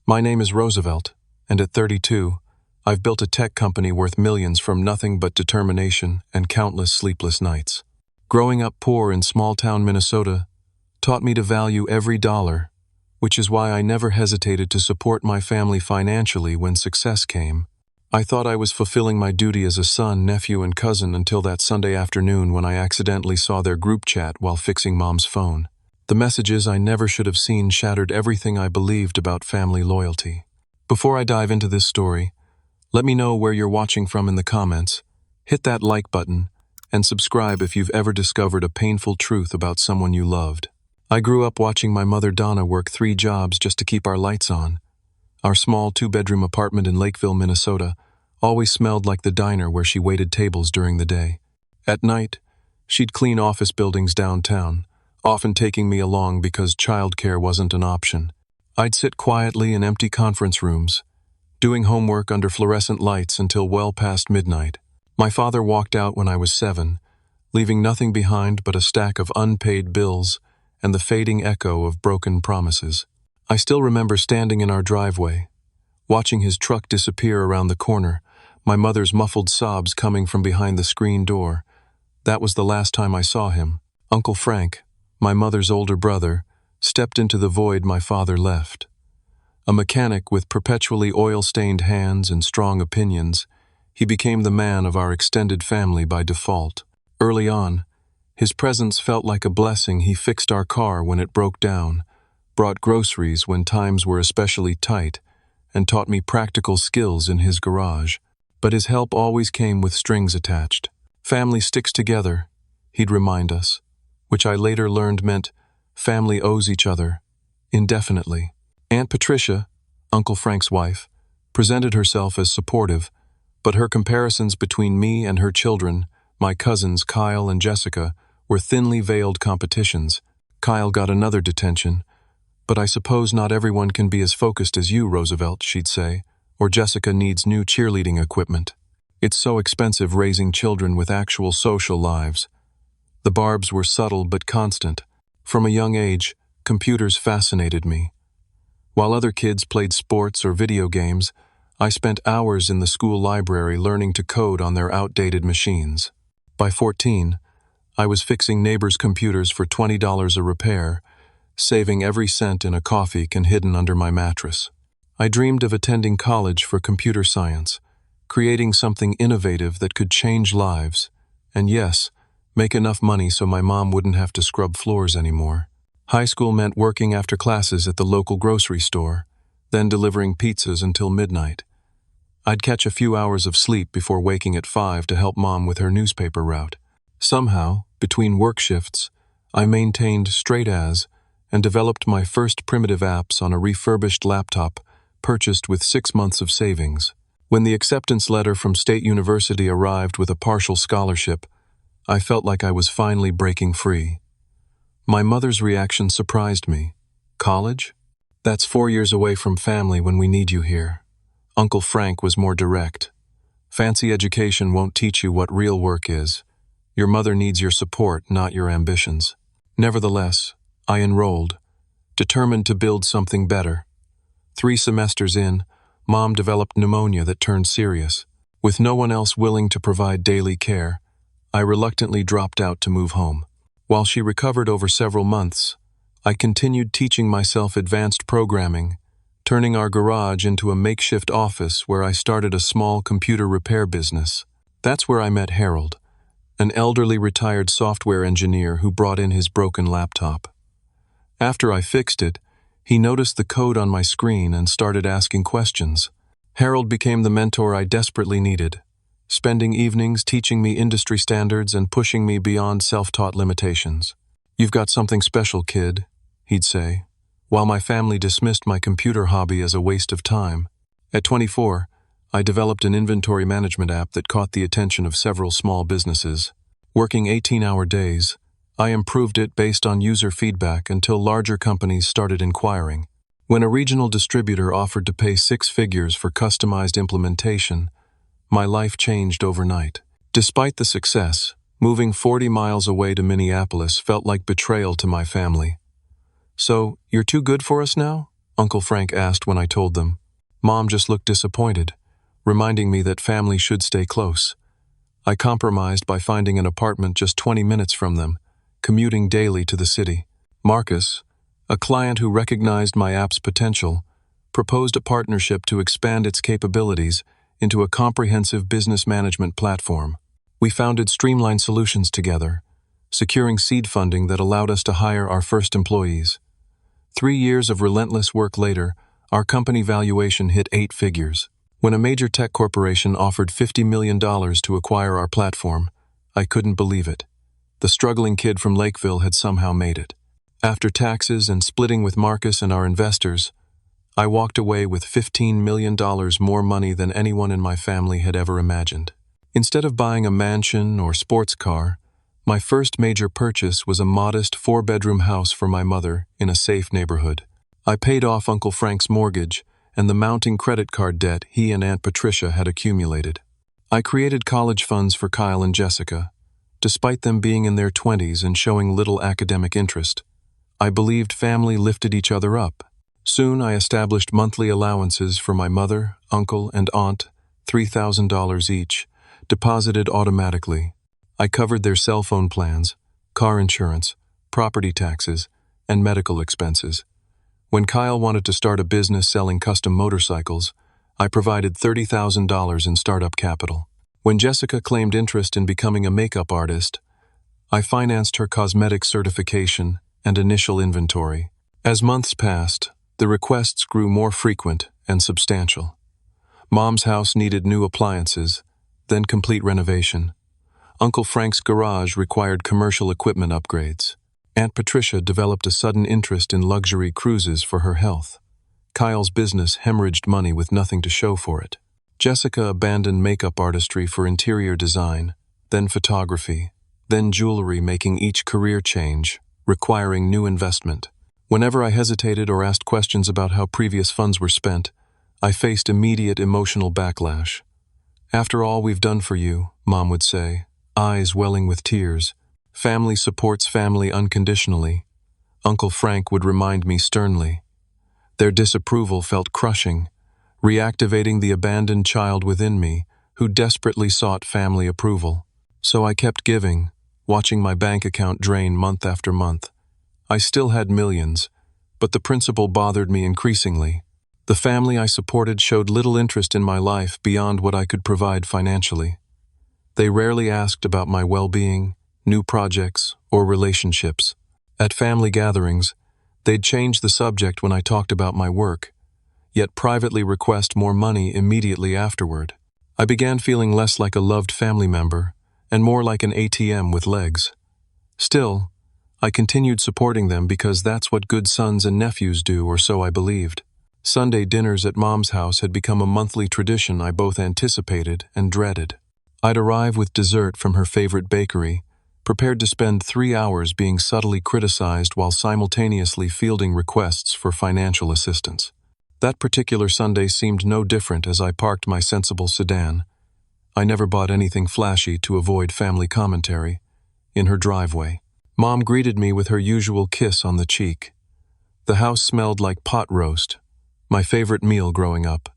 My name is Roosevelt, and at 32, I've built a tech company worth millions from nothing but determination and countless sleepless nights. Growing up poor in small-town Minnesota taught me to value every dollar, which is why I never hesitated to support my family financially when success came. I thought I was fulfilling my duty as a son, nephew, and cousin until that Sunday afternoon when I accidentally saw their group chat while fixing Mom's phone. The messages I never should have seen shattered everything I believed about family loyalty. Before I dive into this story, let me know where you're watching from in the comments, hit that like button, and subscribe if you've ever discovered a painful truth about someone you loved. I grew up watching my mother Donna work 3 jobs just to keep our lights on. Our small 2-bedroom apartment in Lakeville, Minnesota, always smelled like the diner where she waited tables during the day. At night, she'd clean office buildings downtown, often taking me along because childcare wasn't an option. I'd sit quietly in empty conference rooms, doing homework under fluorescent lights until well past midnight. My father walked out when I was 7, leaving nothing behind but a stack of unpaid bills and the fading echo of broken promises. I still remember standing in our driveway, watching his truck disappear around the corner, my mother's muffled sobs coming from behind the screen door. That was the last time I saw him. Uncle Frank, my mother's older brother, stepped into the void my father left. A mechanic with perpetually oil-stained hands and strong opinions, he became the man of our extended family by default. Early on, his presence felt like a blessing. He fixed our car when it broke down, brought groceries when times were especially tight, and taught me practical skills in his garage. But his help always came with strings attached. Family sticks together, he'd remind us, which I later learned meant family owes each other, indefinitely. Aunt Patricia, Uncle Frank's wife, presented herself as supportive, but her comparisons between me and her children, my cousins Kyle and Jessica, were thinly veiled competitions. Kyle got another detention, but I suppose not everyone can be as focused as you, Roosevelt, she'd say, or Jessica needs new cheerleading equipment. It's so expensive raising children with actual social lives. The barbs were subtle but constant. From a young age, computers fascinated me. While other kids played sports or video games, I spent hours in the school library learning to code on their outdated machines. By 14, I was fixing neighbors' computers for $20 a repair, saving every cent in a coffee can hidden under my mattress. I dreamed of attending college for computer science, creating something innovative that could change lives, and yes, make enough money so my mom wouldn't have to scrub floors anymore. High school meant working after classes at the local grocery store, then delivering pizzas until midnight. I'd catch a few hours of sleep before waking at 5 to help Mom with her newspaper route. Somehow, between work shifts, I maintained straight A's and developed my first primitive apps on a refurbished laptop purchased with 6 months of savings. When the acceptance letter from State University arrived with a partial scholarship, I felt like I was finally breaking free. My mother's reaction surprised me. College? That's 4 years away from family when we need you here. Uncle Frank was more direct. Fancy education won't teach you what real work is. Your mother needs your support, not your ambitions. Nevertheless, I enrolled, determined to build something better. 3 semesters in, Mom developed pneumonia that turned serious. With no one else willing to provide daily care, I reluctantly dropped out to move home. While she recovered over several months, I continued teaching myself advanced programming, turning our garage into a makeshift office where I started a small computer repair business. That's where I met Harold, an elderly retired software engineer who brought in his broken laptop. After I fixed it, he noticed the code on my screen and started asking questions. Harold became the mentor I desperately needed, spending evenings teaching me industry standards and pushing me beyond self-taught limitations. "You've got something special, kid," he'd say, while my family dismissed my computer hobby as a waste of time. At 24, I developed an inventory management app that caught the attention of several small businesses. Working 18-hour days, I improved it based on user feedback until larger companies started inquiring. When a regional distributor offered to pay 6 figures for customized implementation, my life changed overnight. Despite the success, moving 40 miles away to Minneapolis felt like betrayal to my family. "So, you're too good for us now?" Uncle Frank asked when I told them. Mom just looked disappointed, reminding me that family should stay close. I compromised by finding an apartment just 20 minutes from them, commuting daily to the city. Marcus, a client who recognized my app's potential, proposed a partnership to expand its capabilities into a comprehensive business management platform. We founded Streamline Solutions together, securing seed funding that allowed us to hire our first employees. 3 years of relentless work later, our company valuation hit 8 figures. When a major tech corporation offered $50 million to acquire our platform, I couldn't believe it. The struggling kid from Lakeville had somehow made it. After taxes and splitting with Marcus and our investors, I walked away with $15 million more money than anyone in my family had ever imagined. Instead of buying a mansion or sports car, my first major purchase was a modest 4-bedroom house for my mother in a safe neighborhood. I paid off Uncle Frank's mortgage and the mounting credit card debt he and Aunt Patricia had accumulated. I created college funds for Kyle and Jessica, despite them being in their 20s and showing little academic interest. I believed family lifted each other up. Soon I established monthly allowances for my mother, uncle, and aunt, $3,000 each, deposited automatically. I covered their cell phone plans, car insurance, property taxes, and medical expenses. When Kyle wanted to start a business selling custom motorcycles, I provided $30,000 in startup capital. When Jessica claimed interest in becoming a makeup artist, I financed her cosmetic certification and initial inventory. As months passed, the requests grew more frequent and substantial. Mom's house needed new appliances, then complete renovation. Uncle Frank's garage required commercial equipment upgrades. Aunt Patricia developed a sudden interest in luxury cruises for her health. Kyle's business hemorrhaged money with nothing to show for it. Jessica abandoned makeup artistry for interior design, then photography, then jewelry, making each career change, requiring new investment. Whenever I hesitated or asked questions about how previous funds were spent, I faced immediate emotional backlash. "After all we've done for you," Mom would say, eyes welling with tears. "Family supports family unconditionally," Uncle Frank would remind me sternly. Their disapproval felt crushing, reactivating the abandoned child within me who desperately sought family approval. So I kept giving, watching my bank account drain month after month. I still had millions, but the principle bothered me increasingly. The family I supported showed little interest in my life beyond what I could provide financially. They rarely asked about my well-being, new projects, or relationships. At family gatherings, they'd change the subject when I talked about my work, yet privately request more money immediately afterward. I began feeling less like a loved family member and more like an ATM with legs. Still, I continued supporting them because that's what good sons and nephews do, or so I believed. Sunday dinners at Mom's house had become a monthly tradition I both anticipated and dreaded. I'd arrive with dessert from her favorite bakery, prepared to spend 3 hours being subtly criticized while simultaneously fielding requests for financial assistance. That particular Sunday seemed no different as I parked my sensible sedan. I never bought anything flashy to avoid family commentary. In her driveway, Mom greeted me with her usual kiss on the cheek. The house smelled like pot roast, my favorite meal growing up,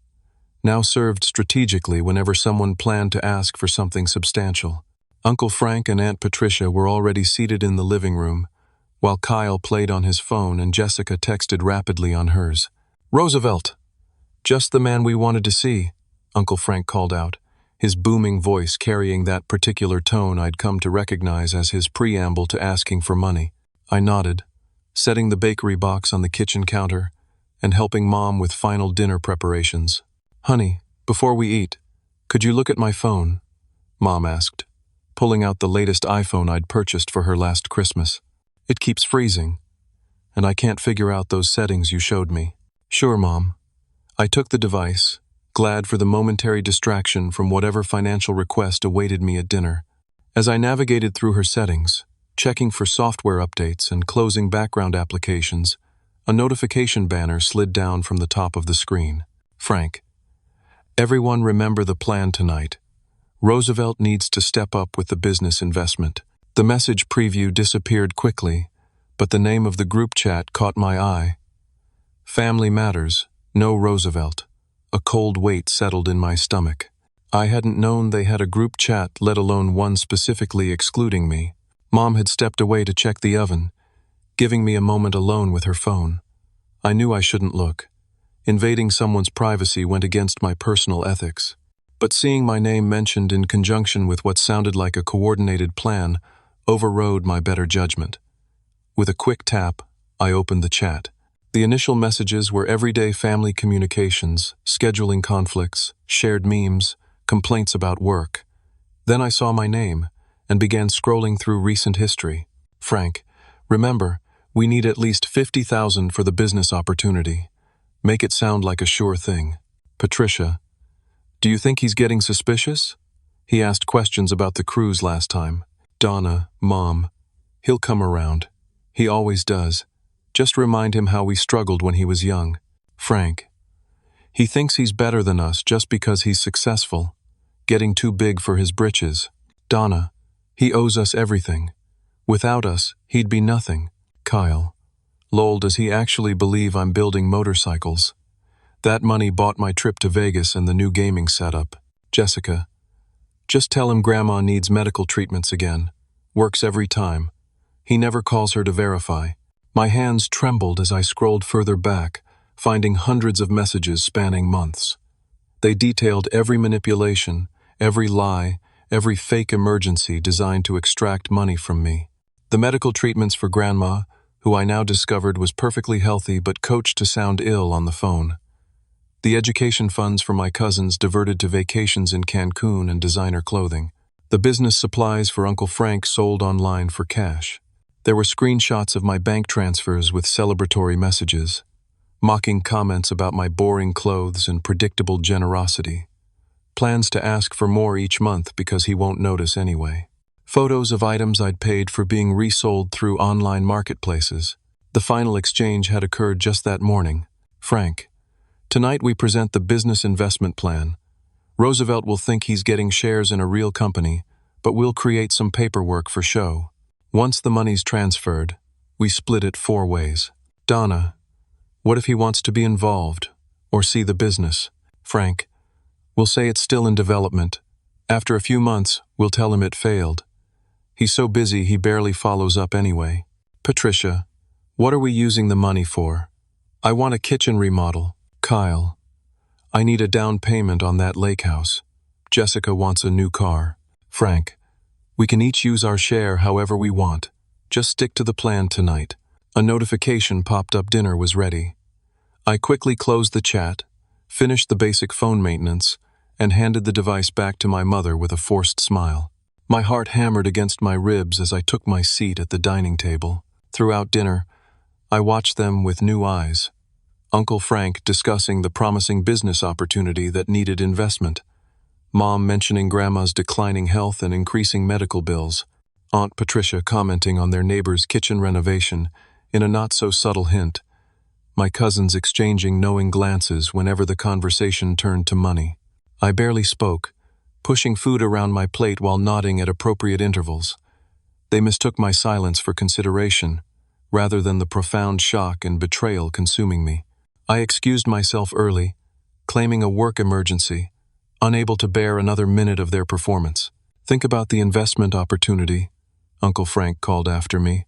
now served strategically whenever someone planned to ask for something substantial. Uncle Frank and Aunt Patricia were already seated in the living room, while Kyle played on his phone and Jessica texted rapidly on hers. "Roosevelt! Just the man we wanted to see," Uncle Frank called out, his booming voice carrying that particular tone I'd come to recognize as his preamble to asking for money. I nodded, setting the bakery box on the kitchen counter and helping Mom with final dinner preparations. "Honey, before we eat, could you look at my phone?" Mom asked, pulling out the latest iPhone I'd purchased for her last Christmas. "It keeps freezing, and I can't figure out those settings you showed me." "Sure, Mom." I took the device, glad for the momentary distraction from whatever financial request awaited me at dinner. As I navigated through her settings, checking for software updates and closing background applications, a notification banner slid down from the top of the screen. "Frank, everyone remember the plan tonight. Roosevelt needs to step up with the business investment." The message preview disappeared quickly, but the name of the group chat caught my eye. Family matters, no Roosevelt. A cold weight settled in my stomach. I hadn't known they had a group chat, let alone one specifically excluding me. Mom had stepped away to check the oven, giving me a moment alone with her phone. I knew I shouldn't look. Invading someone's privacy went against my personal ethics. But seeing my name mentioned in conjunction with what sounded like a coordinated plan overrode my better judgment. With a quick tap, I opened the chat. The initial messages were everyday family communications, scheduling conflicts, shared memes, complaints about work. Then I saw my name and began scrolling through recent history. Frank, remember, we need at least $50,000 for the business opportunity. Make it sound like a sure thing. Patricia, do you think he's getting suspicious? He asked questions about the cruise last time. Donna, Mom, he'll come around. He always does. Just remind him how we struggled when he was young. Frank, he thinks he's better than us just because he's successful, getting too big for his britches. Donna, he owes us everything. Without us, he'd be nothing. Kyle, lol, does he actually believe I'm building motorcycles? That money bought my trip to Vegas and the new gaming setup. Jessica, just tell him Grandma needs medical treatments again. Works every time. He never calls her to verify. My hands trembled as I scrolled further back, finding hundreds of messages spanning months. They detailed every manipulation, every lie, every fake emergency designed to extract money from me. The medical treatments for Grandma, who I now discovered was perfectly healthy but coached to sound ill on the phone. The education funds for my cousins diverted to vacations in Cancun and designer clothing. The business supplies for Uncle Frank sold online for cash. There were screenshots of my bank transfers with celebratory messages, mocking comments about my boring clothes and predictable generosity. Plans to ask for more each month because he won't notice anyway. Photos of items I'd paid for being resold through online marketplaces. The final exchange had occurred just that morning. Frank, tonight we present the business investment plan. Roosevelt will think he's getting shares in a real company, but we'll create some paperwork for show. Once the money's transferred, we split it 4 ways. Donna, what if he wants to be involved or see the business? Frank, we'll say it's still in development. After a few months, we'll tell him it failed. He's so busy he barely follows up anyway. Patricia, what are we using the money for? I want a kitchen remodel. Kyle, I need a down payment on that lake house. Jessica wants a new car. Frank, we can each use our share however we want. Just stick to the plan tonight. A notification popped up dinner was ready. I quickly closed the chat, finished the basic phone maintenance, and handed the device back to my mother with a forced smile. My heart hammered against my ribs as I took my seat at the dining table. Throughout dinner, I watched them with new eyes. Uncle Frank discussing the promising business opportunity that needed investment. Mom mentioning Grandma's declining health and increasing medical bills. Aunt Patricia commenting on their neighbor's kitchen renovation in a not-so-subtle hint. My cousins exchanging knowing glances whenever the conversation turned to money. I barely spoke, pushing food around my plate while nodding at appropriate intervals. They mistook my silence for consideration, rather than the profound shock and betrayal consuming me. I excused myself early, claiming a work emergency, unable to bear another minute of their performance. Think about the investment opportunity, Uncle Frank called after me.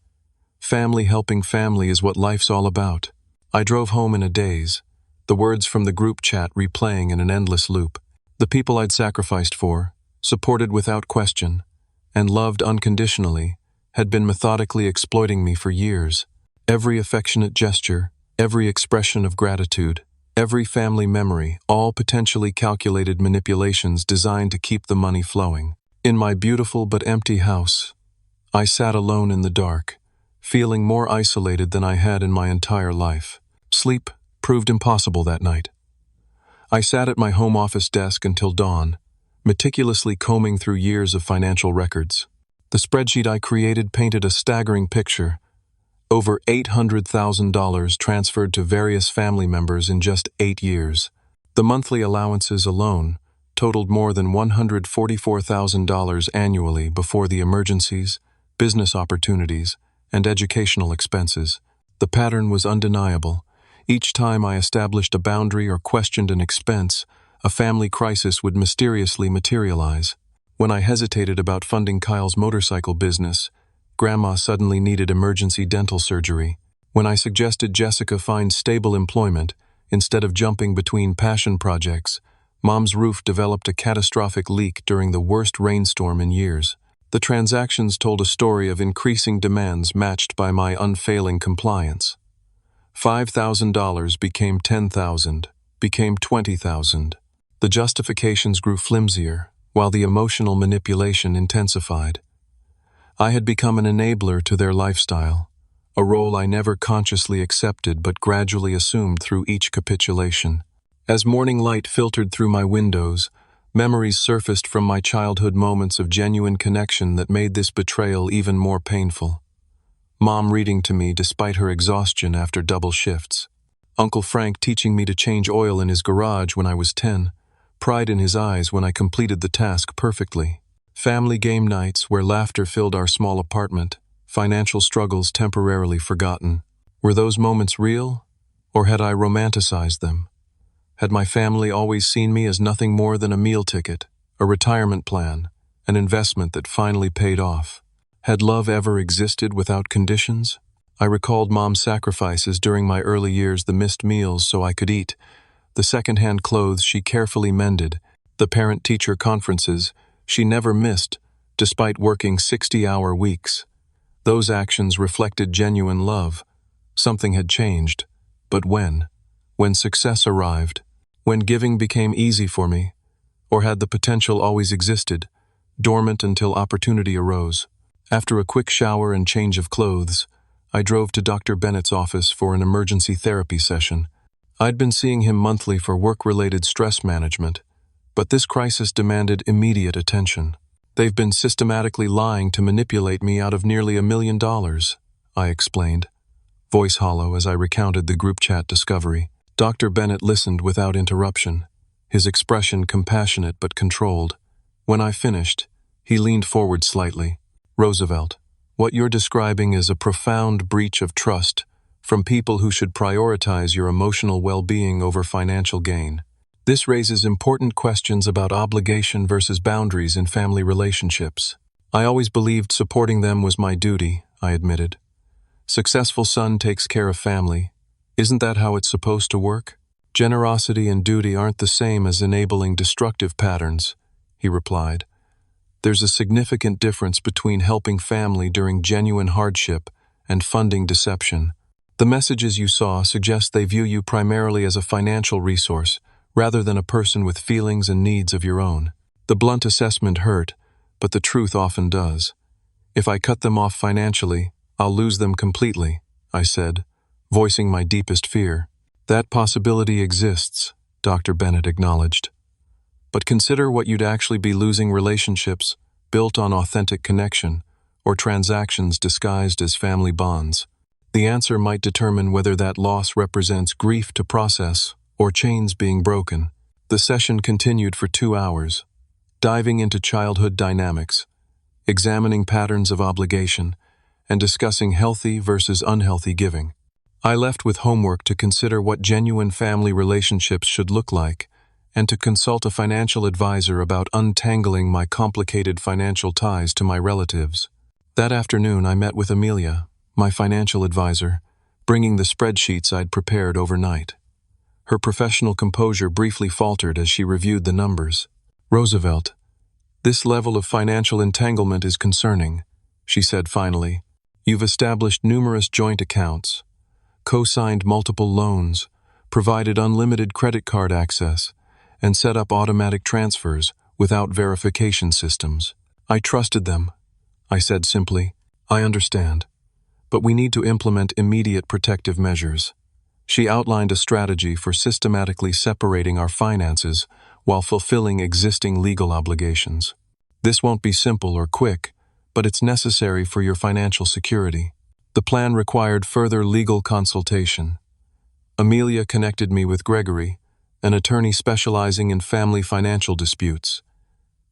Family helping family is what life's all about. I drove home in a daze, the words from the group chat replaying in an endless loop. The people I'd sacrificed for, supported without question, and loved unconditionally, had been methodically exploiting me for years. Every affectionate gesture, every expression of gratitude, every family memory, all potentially calculated manipulations designed to keep the money flowing. In my beautiful but empty house, I sat alone in the dark, feeling more isolated than I had in my entire life. Sleep proved impossible that night. I sat at my home office desk until dawn, meticulously combing through years of financial records. The spreadsheet I created painted a staggering picture. Over $800,000 transferred to various family members in just 8 years. The monthly allowances alone totaled more than $144,000 annually before the emergencies, business opportunities, and educational expenses. The pattern was undeniable. Each time I established a boundary or questioned an expense, a family crisis would mysteriously materialize. When I hesitated about funding Kyle's motorcycle business, Grandma suddenly needed emergency dental surgery. When I suggested Jessica find stable employment, instead of jumping between passion projects, Mom's roof developed a catastrophic leak during the worst rainstorm in years. The transactions told a story of increasing demands matched by my unfailing compliance. $5,000 became $10,000, became $20,000. The justifications grew flimsier, while the emotional manipulation intensified. I had become an enabler to their lifestyle, a role I never consciously accepted but gradually assumed through each capitulation. As morning light filtered through my windows, memories surfaced from my childhood moments of genuine connection that made this betrayal even more painful. Mom reading to me despite her exhaustion after double shifts. Uncle Frank teaching me to change oil in his garage when I was 10, pride in his eyes when I completed the task perfectly. Family game nights where laughter filled our small apartment, financial struggles temporarily forgotten. Were those moments real, or had I romanticized them? Had my family always seen me as nothing more than a meal ticket, a retirement plan, an investment that finally paid off? Had love ever existed without conditions? I recalled Mom's sacrifices during my early years, the missed meals so I could eat, the second-hand clothes she carefully mended, the parent-teacher conferences she never missed, despite working 60-hour weeks. Those actions reflected genuine love. Something had changed. But when? When success arrived? When giving became easy for me? Or had the potential always existed, dormant until opportunity arose? After a quick shower and change of clothes, I drove to Dr. Bennett's office for an emergency therapy session. I'd been seeing him monthly for work-related stress management, but this crisis demanded immediate attention. They've been systematically lying to manipulate me out of nearly $1 million, I explained, voice hollow as I recounted the group chat discovery. Dr. Bennett listened without interruption, his expression compassionate but controlled. When I finished, he leaned forward slightly. Roosevelt, what you're describing is a profound breach of trust from people who should prioritize your emotional well-being over financial gain. This raises important questions about obligation versus boundaries in family relationships. I always believed supporting them was my duty, I admitted. Successful son takes care of family. Isn't that how it's supposed to work? Generosity and duty aren't the same as enabling destructive patterns, he replied. There's a significant difference between helping family during genuine hardship and funding deception. The messages you saw suggest they view you primarily as a financial resource, rather than a person with feelings and needs of your own. The blunt assessment hurt, but the truth often does. If I cut them off financially, I'll lose them completely, I said, voicing my deepest fear. That possibility exists, Dr. Bennett acknowledged. But consider what you'd actually be losing: relationships built on authentic connection, or transactions disguised as family bonds. The answer might determine whether that loss represents grief to process or chains being broken. The session continued for 2 hours, diving into childhood dynamics, examining patterns of obligation, and discussing healthy versus unhealthy giving. I left with homework to consider what genuine family relationships should look like, and to consult a financial advisor about untangling my complicated financial ties to my relatives. That afternoon, I met with Amelia, my financial advisor, bringing the spreadsheets I'd prepared overnight. Her professional composure briefly faltered as she reviewed the numbers. Roosevelt, this level of financial entanglement is concerning, she said finally. You've established numerous joint accounts, co-signed multiple loans, provided unlimited credit card access, and set up automatic transfers without verification systems. I trusted them, I said simply. I understand. But we need to implement immediate protective measures. She outlined a strategy for systematically separating our finances while fulfilling existing legal obligations. This won't be simple or quick, but it's necessary for your financial security. The plan required further legal consultation. Amelia connected me with Gregory, an attorney specializing in family financial disputes.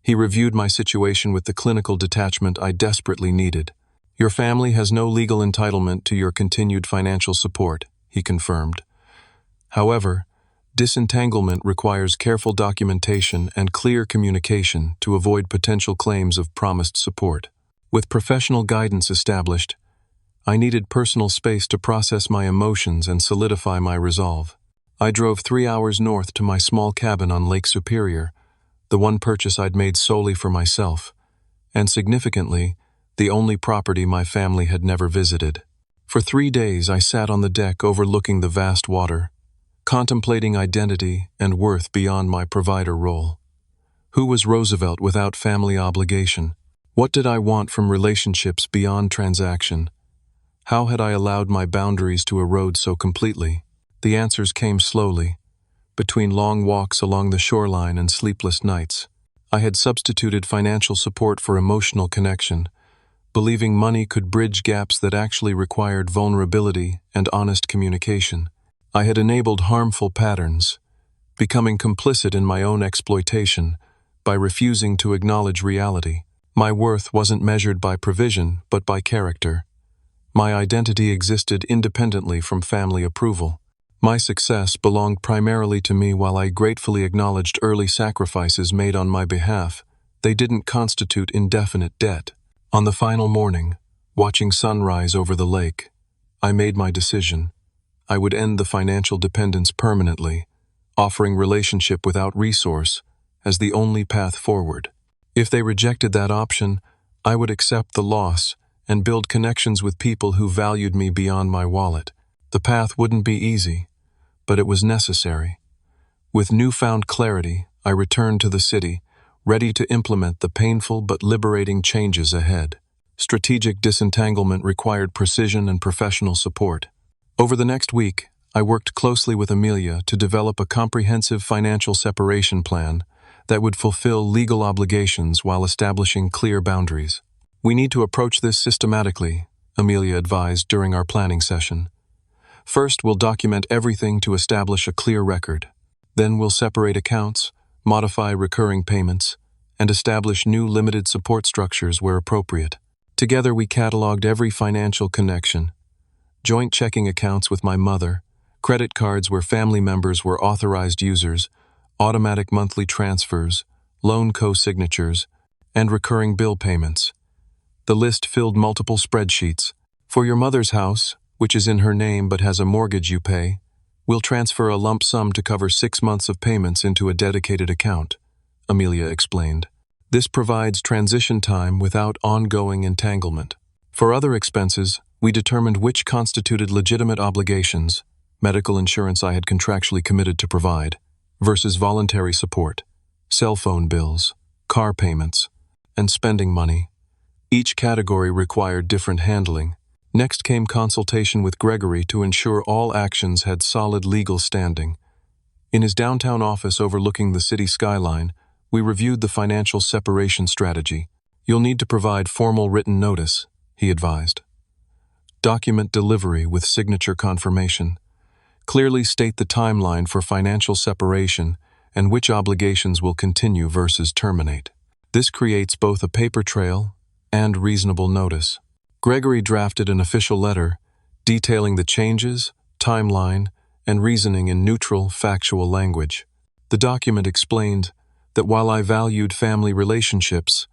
He reviewed my situation with the clinical detachment I desperately needed. Your family has no legal entitlement to your continued financial support, he confirmed. However, disentanglement requires careful documentation and clear communication to avoid potential claims of promised support. With professional guidance established, I needed personal space to process my emotions and solidify my resolve. I drove 3 hours north to my small cabin on Lake Superior, the one purchase I'd made solely for myself, and significantly, the only property my family had never visited. For 3 days I sat on the deck overlooking the vast water, contemplating identity and worth beyond my provider role. Who was Roosevelt without family obligation? What did I want from relationships beyond transaction? How had I allowed my boundaries to erode so completely? The answers came slowly, between long walks along the shoreline and sleepless nights. I had substituted financial support for emotional connection, believing money could bridge gaps that actually required vulnerability and honest communication. I had enabled harmful patterns, becoming complicit in my own exploitation by refusing to acknowledge reality. My worth wasn't measured by provision, but by character. My identity existed independently from family approval. My success belonged primarily to me. While I gratefully acknowledged early sacrifices made on my behalf, they didn't constitute indefinite debt. On the final morning, watching sunrise over the lake, I made my decision. I would end the financial dependence permanently, offering relationship without resource as the only path forward. If they rejected that option, I would accept the loss and build connections with people who valued me beyond my wallet. The path wouldn't be easy, but it was necessary. With newfound clarity, I returned to the city, ready to implement the painful but liberating changes ahead. Strategic disentanglement required precision and professional support. Over the next week, I worked closely with Amelia to develop a comprehensive financial separation plan that would fulfill legal obligations while establishing clear boundaries. "We need to approach this systematically," Amelia advised during our planning session. "First, we'll document everything to establish a clear record. Then we'll separate accounts, modify recurring payments, and establish new limited support structures where appropriate." Together we cataloged every financial connection. Joint checking accounts with my mother, credit cards where family members were authorized users, automatic monthly transfers, loan co-signatures, and recurring bill payments. The list filled multiple spreadsheets. "For your mother's house, which is in her name but has a mortgage you pay, we'll transfer a lump sum to cover 6 months of payments into a dedicated account," Amelia explained. "This provides transition time without ongoing entanglement." For other expenses, we determined which constituted legitimate obligations, medical insurance I had contractually committed to provide, versus voluntary support, cell phone bills, car payments, and spending money. Each category required different handling. Next came consultation with Gregory to ensure all actions had solid legal standing. In his downtown office overlooking the city skyline, we reviewed the financial separation strategy. "You'll need to provide formal written notice," he advised. "Document delivery with signature confirmation. Clearly state the timeline for financial separation and which obligations will continue versus terminate. This creates both a paper trail and reasonable notice." Gregory drafted an official letter detailing the changes, timeline, and reasoning in neutral, factual language. The document explained that while I valued family relationships,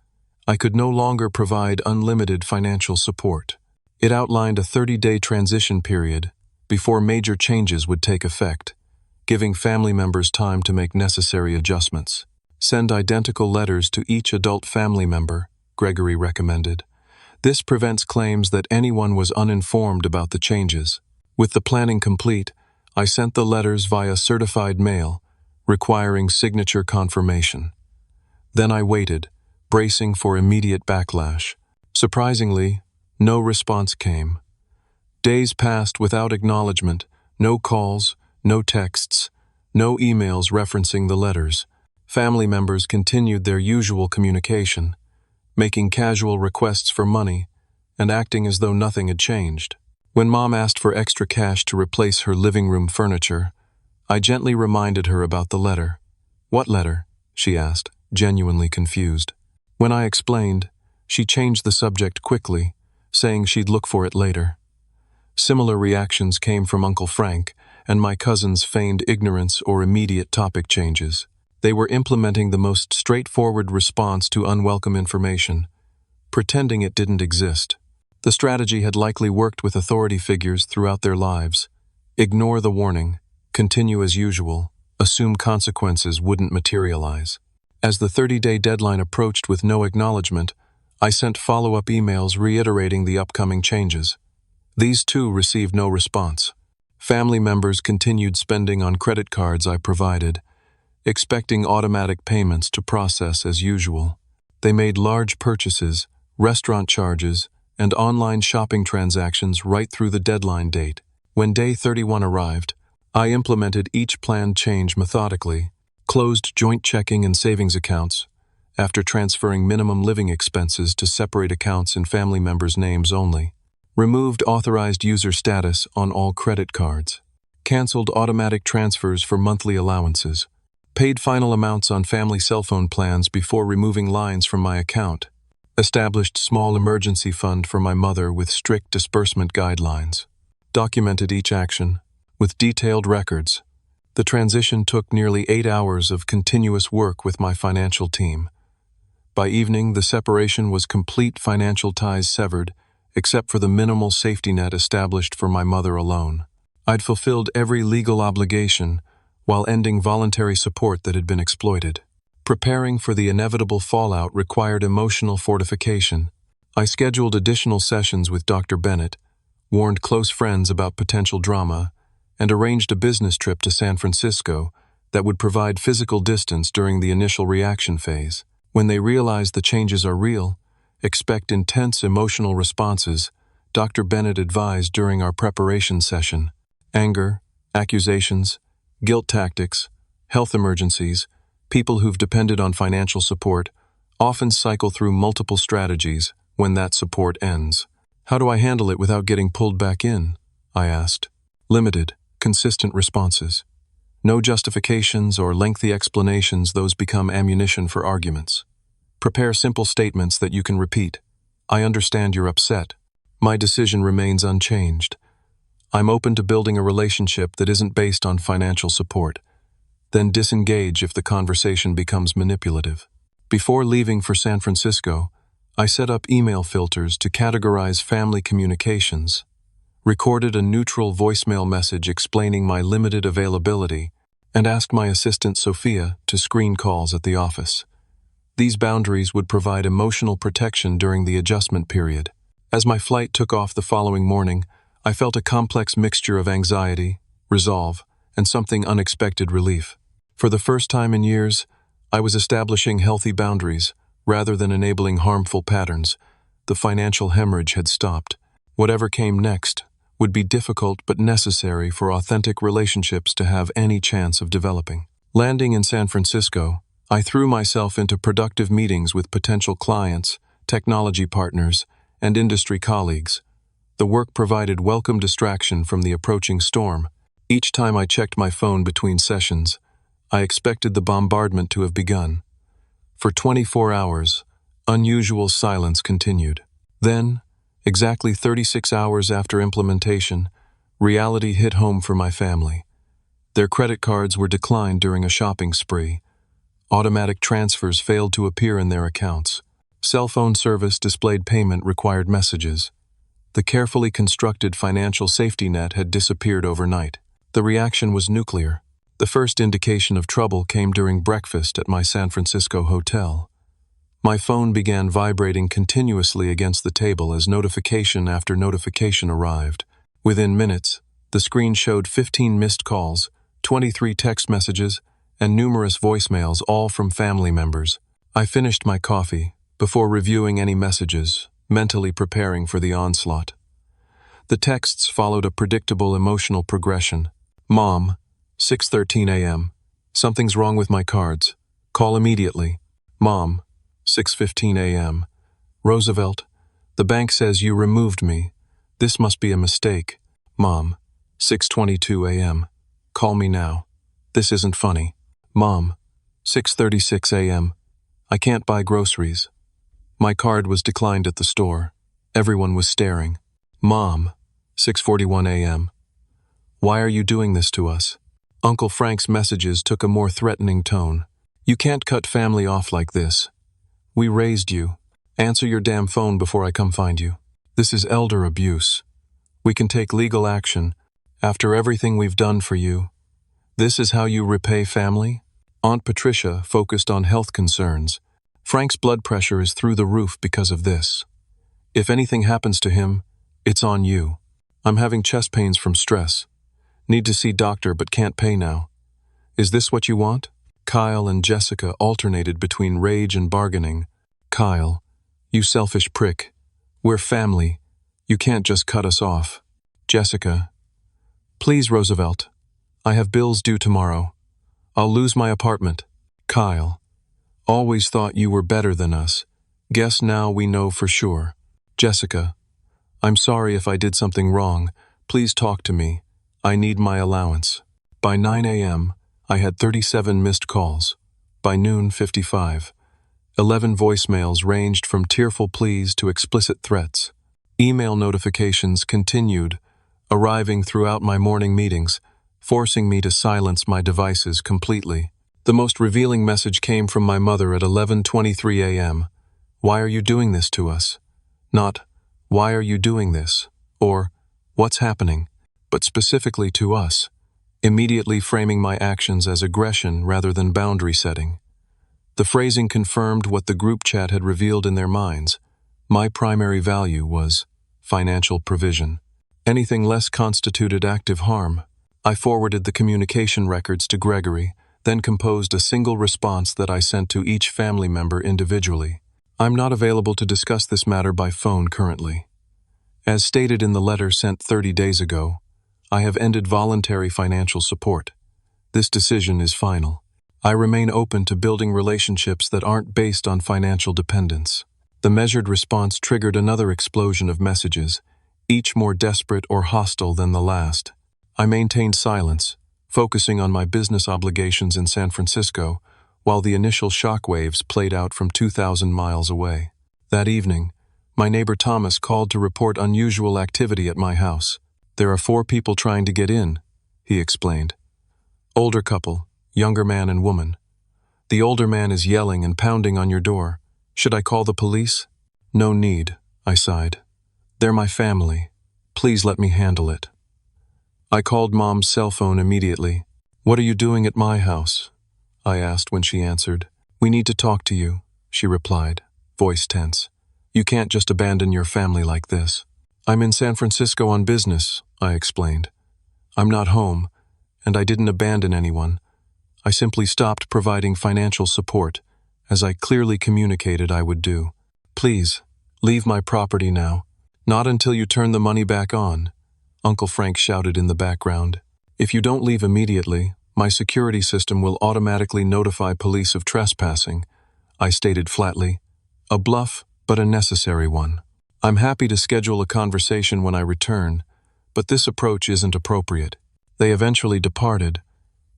I could no longer provide unlimited financial support. It outlined a 30-day transition period before major changes would take effect, giving family members time to make necessary adjustments. "Send identical letters to each adult family member," Gregory recommended. "This prevents claims that anyone was uninformed about the changes." With the planning complete, I sent the letters via certified mail, requiring signature confirmation. Then I waited, bracing for immediate backlash. Surprisingly, no response came. Days passed without acknowledgement, no calls, no texts, no emails referencing the letters. Family members continued their usual communication, making casual requests for money and acting as though nothing had changed. When Mom asked for extra cash to replace her living room furniture, I gently reminded her about the letter. "What letter?" she asked, genuinely confused. When I explained, she changed the subject quickly, saying she'd look for it later. Similar reactions came from Uncle Frank and my cousins feigned ignorance or immediate topic changes. They were implementing the most straightforward response to unwelcome information, pretending it didn't exist. The strategy had likely worked with authority figures throughout their lives. Ignore the warning, continue as usual, assume consequences wouldn't materialize. As the 30-day deadline approached with no acknowledgement, I sent follow-up emails reiterating the upcoming changes. These too received no response. Family members continued spending on credit cards I provided, expecting automatic payments to process as usual. They made large purchases, restaurant charges, and online shopping transactions right through the deadline date. When day 31 arrived, I implemented each planned change methodically, closed joint checking and savings accounts, after transferring minimum living expenses to separate accounts in family members' names only, removed authorized user status on all credit cards, canceled automatic transfers for monthly allowances, paid final amounts on family cell phone plans before removing lines from my account, established small emergency fund for my mother with strict disbursement guidelines, documented each action with detailed records. The transition took nearly 8 hours of continuous work with my financial team. By evening, the separation was complete, financial ties severed, except for the minimal safety net established for my mother alone. I'd fulfilled every legal obligation while ending voluntary support that had been exploited. Preparing for the inevitable fallout required emotional fortification. I scheduled additional sessions with Dr. Bennett, warned close friends about potential drama, and arranged a business trip to San Francisco that would provide physical distance during the initial reaction phase. When they realize the changes are real, expect intense emotional responses, Dr. Bennett advised during our preparation session. Anger, accusations, guilt tactics, health emergencies, people who've depended on financial support often cycle through multiple strategies when that support ends. How do I handle it without getting pulled back in? I asked. Limited, consistent responses. No justifications or lengthy explanations, those become ammunition for arguments. Prepare simple statements that you can repeat. I understand you're upset. My decision remains unchanged. I'm open to building a relationship that isn't based on financial support. Then disengage if the conversation becomes manipulative. Before leaving for San Francisco, I set up email filters to categorize family communications, recorded a neutral voicemail message explaining my limited availability, and asked my assistant Sophia to screen calls at the office. These boundaries would provide emotional protection during the adjustment period. As my flight took off the following morning, I felt a complex mixture of anxiety, resolve, and something unexpected relief. For the first time in years, I was establishing healthy boundaries rather than enabling harmful patterns. The financial hemorrhage had stopped. Whatever came next would be difficult but necessary for authentic relationships to have any chance of developing. Landing in San Francisco, I threw myself into productive meetings with potential clients, technology partners, and industry colleagues. The work provided welcome distraction from the approaching storm. Each time I checked my phone between sessions, I expected the bombardment to have begun. For 24 hours, unusual silence continued. Then, exactly 36 hours after implementation, reality hit home for my family. Their credit cards were declined during a shopping spree. Automatic transfers failed to appear in their accounts. Cell phone service displayed payment required messages. The carefully constructed financial safety net had disappeared overnight. The reaction was nuclear. The first indication of trouble came during breakfast at my San Francisco hotel. My phone began vibrating continuously against the table as notification after notification arrived. Within minutes, the screen showed 15 missed calls, 23 text messages, and numerous voicemails, all from family members. I finished my coffee before reviewing any messages, mentally preparing for the onslaught. The texts followed a predictable emotional progression. Mom, 6:13 a.m. Something's wrong with my cards. Call immediately. Mom, 6:15 a.m. Roosevelt, the bank says you removed me. This must be a mistake. Mom, 6:22 a.m. Call me now. This isn't funny. Mom, 6:36 a.m. I can't buy groceries. My card was declined at the store. Everyone was staring. Mom, 6:41 a.m. Why are you doing this to us? Uncle Frank's messages took a more threatening tone. You can't cut family off like this. We raised you. Answer your damn phone before I come find you. This is elder abuse. We can take legal action. After everything we've done for you. This is how you repay family? Aunt Patricia focused on health concerns. Frank's blood pressure is through the roof because of this. If anything happens to him, it's on you. I'm having chest pains from stress. Need to see doctor but can't pay now. Is this what you want? Kyle and Jessica alternated between rage and bargaining. Kyle, you selfish prick. We're family. You can't just cut us off. Jessica, please, Roosevelt. I have bills due tomorrow. I'll lose my apartment. Kyle, always thought you were better than us. Guess now we know for sure. Jessica, I'm sorry if I did something wrong. Please talk to me. I need my allowance. By 9 a.m., I had 37 missed calls. By noon, 55. 11 voicemails ranged from tearful pleas to explicit threats. Email notifications continued, arriving throughout my morning meetings, forcing me to silence my devices completely. The most revealing message came from my mother at 11:23 a.m. Why are you doing this to us? Not, why are you doing this? Or, what's happening? But specifically to us, immediately framing my actions as aggression rather than boundary setting. The phrasing confirmed what the group chat had revealed in their minds. My primary value was financial provision. Anything less constituted active harm. I forwarded the communication records to Gregory, then composed a single response that I sent to each family member individually. I'm not available to discuss this matter by phone currently. As stated in the letter sent 30 days ago, I have ended voluntary financial support. This decision is final. I remain open to building relationships that aren't based on financial dependence. The measured response triggered another explosion of messages, each more desperate or hostile than the last. I maintained silence, focusing on my business obligations in San Francisco, while the initial shockwaves played out from 2,000 miles away. That evening, my neighbor Thomas called to report unusual activity at my house. There are 4 people trying to get in, he explained. Older couple, younger man and woman. The older man is yelling and pounding on your door. Should I call the police? No need, I sighed. They're my family. Please let me handle it. I called Mom's cell phone immediately. What are you doing at my house? I asked when she answered. We need to talk to you, she replied, voice tense. You can't just abandon your family like this. I'm in San Francisco on business, I explained. I'm not home, and I didn't abandon anyone. I simply stopped providing financial support, as I clearly communicated I would do. Please, leave my property now. Not until you turn the money back on, Uncle Frank shouted in the background. If you don't leave immediately, my security system will automatically notify police of trespassing, I stated flatly. A bluff, but a necessary one. I'm happy to schedule a conversation when I return, but this approach isn't appropriate. They eventually departed,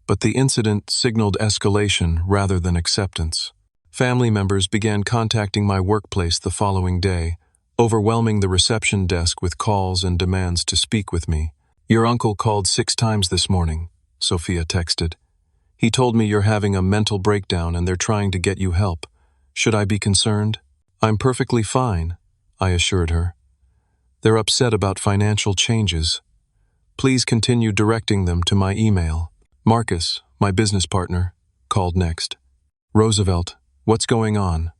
but the incident signaled escalation rather than acceptance. Family members began contacting my workplace the following day, overwhelming the reception desk with calls and demands to speak with me. Your uncle called 6 times this morning, Sophia texted. He told me you're having a mental breakdown and they're trying to get you help. Should I be concerned? I'm perfectly fine, I assured her. They're upset about financial changes. Please continue directing them to my email. Marcus, my business partner, called next. Roosevelt, what's going on?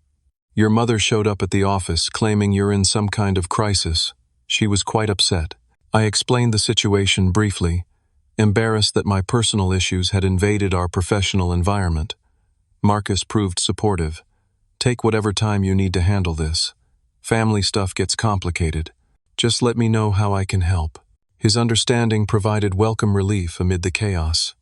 Your mother showed up at the office claiming you're in some kind of crisis. She was quite upset. I explained the situation briefly, embarrassed that my personal issues had invaded our professional environment. Marcus proved supportive. Take whatever time you need to handle this. Family stuff gets complicated. Just let me know how I can help. His understanding provided welcome relief amid the chaos.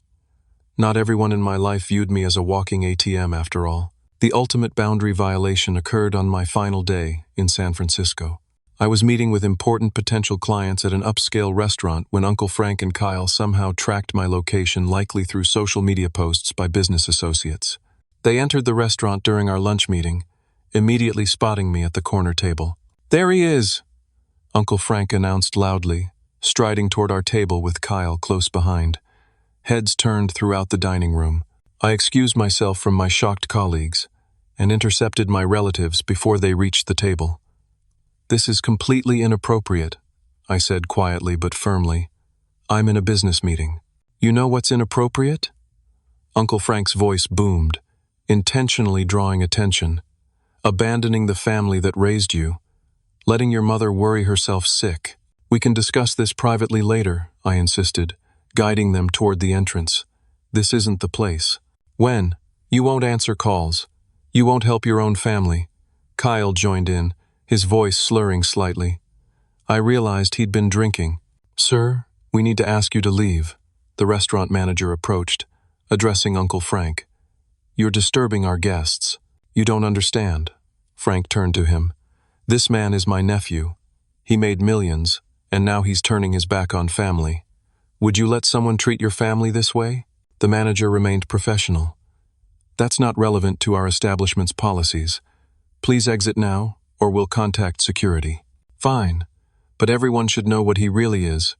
Not everyone in my life viewed me as a walking ATM after all. The ultimate boundary violation occurred on my final day in San Francisco. I was meeting with important potential clients at an upscale restaurant when Uncle Frank and Kyle somehow tracked my location, likely through social media posts by business associates. They entered the restaurant during our lunch meeting, immediately spotting me at the corner table. There he is, Uncle Frank announced loudly, striding toward our table with Kyle close behind. Heads turned throughout the dining room. I excused myself from my shocked colleagues and intercepted my relatives before they reached the table. "This is completely inappropriate," I said quietly but firmly. "I'm in a business meeting." "You know what's inappropriate?" Uncle Frank's voice boomed, intentionally drawing attention. "Abandoning the family that raised you. Letting your mother worry herself sick. We can discuss this privately later," I insisted, guiding them toward the entrance. "This isn't the place." "When? You won't answer calls. You won't help your own family." Kyle joined in, his voice slurring slightly. I realized he'd been drinking. "Sir, we need to ask you to leave," the restaurant manager approached, addressing Uncle Frank. "You're disturbing our guests." "You don't understand." Frank turned to him. "This man is my nephew. He made millions, and now he's turning his back on family. Would you let someone treat your family this way?" The manager remained professional. "That's not relevant to our establishment's policies. Please exit now, or we'll contact security." "Fine, but everyone should know what he really is,"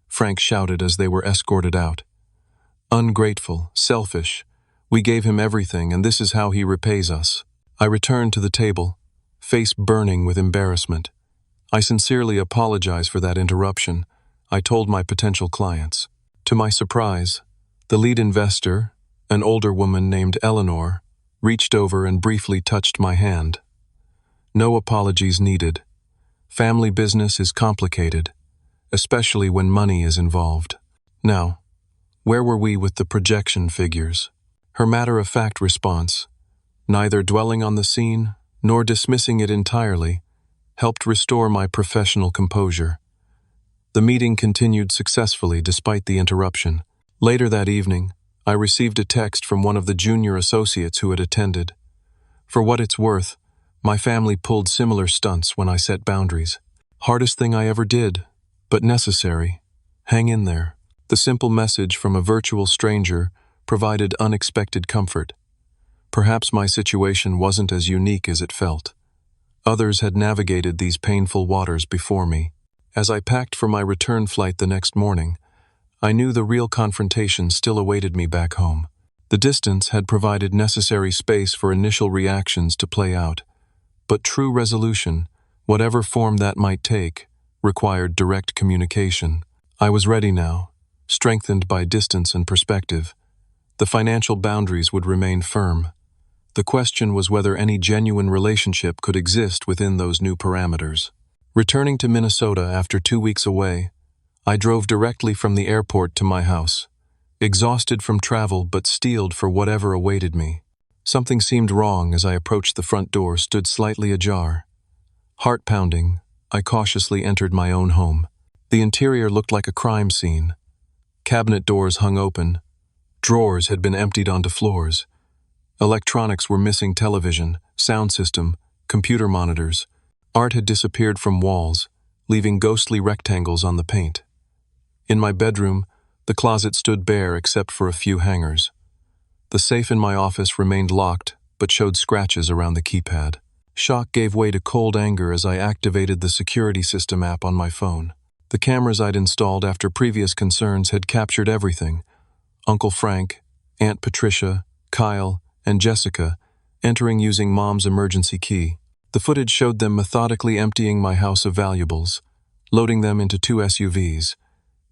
Frank shouted as they were escorted out. "Ungrateful, selfish. We gave him everything, and this is how he repays us." I returned to the table, face burning with embarrassment. "I sincerely apologize for that interruption," I told my potential clients. To my surprise, the lead investor, an older woman named Eleanor, reached over and briefly touched my hand. "No apologies needed. Family business is complicated, especially when money is involved." Now, where were we with the projection figures? Her matter-of-fact response, neither dwelling on the scene nor dismissing it entirely, helped restore my professional composure. The meeting continued successfully despite the interruption. Later that evening, I received a text from one of the junior associates who had attended. For what it's worth, my family pulled similar stunts when I set boundaries. "Hardest thing I ever did, but necessary. Hang in there." The simple message from a virtual stranger provided unexpected comfort. Perhaps my situation wasn't as unique as it felt. Others had navigated these painful waters before me. As I packed for my return flight the next morning, I knew the real confrontation still awaited me back home. The distance had provided necessary space for initial reactions to play out, but true resolution, whatever form that might take, required direct communication. I was ready now, strengthened by distance and perspective. The financial boundaries would remain firm. The question was whether any genuine relationship could exist within those new parameters. Returning to Minnesota after 2 weeks away, I drove directly from the airport to my house, exhausted from travel but steeled for whatever awaited me. Something seemed wrong as I approached the front door, stood slightly ajar. Heart pounding, I cautiously entered my own home. The interior looked like a crime scene. Cabinet doors hung open. Drawers had been emptied onto floors. Electronics were missing: television, sound system, computer monitors. Art had disappeared from walls, leaving ghostly rectangles on the paint. In my bedroom, the closet stood bare except for a few hangers. The safe in my office remained locked, but showed scratches around the keypad. Shock gave way to cold anger as I activated the security system app on my phone. The cameras I'd installed after previous concerns had captured everything: Uncle Frank, Aunt Patricia, Kyle, and Jessica entering using Mom's emergency key. The footage showed them methodically emptying my house of valuables, loading them into 2 SUVs.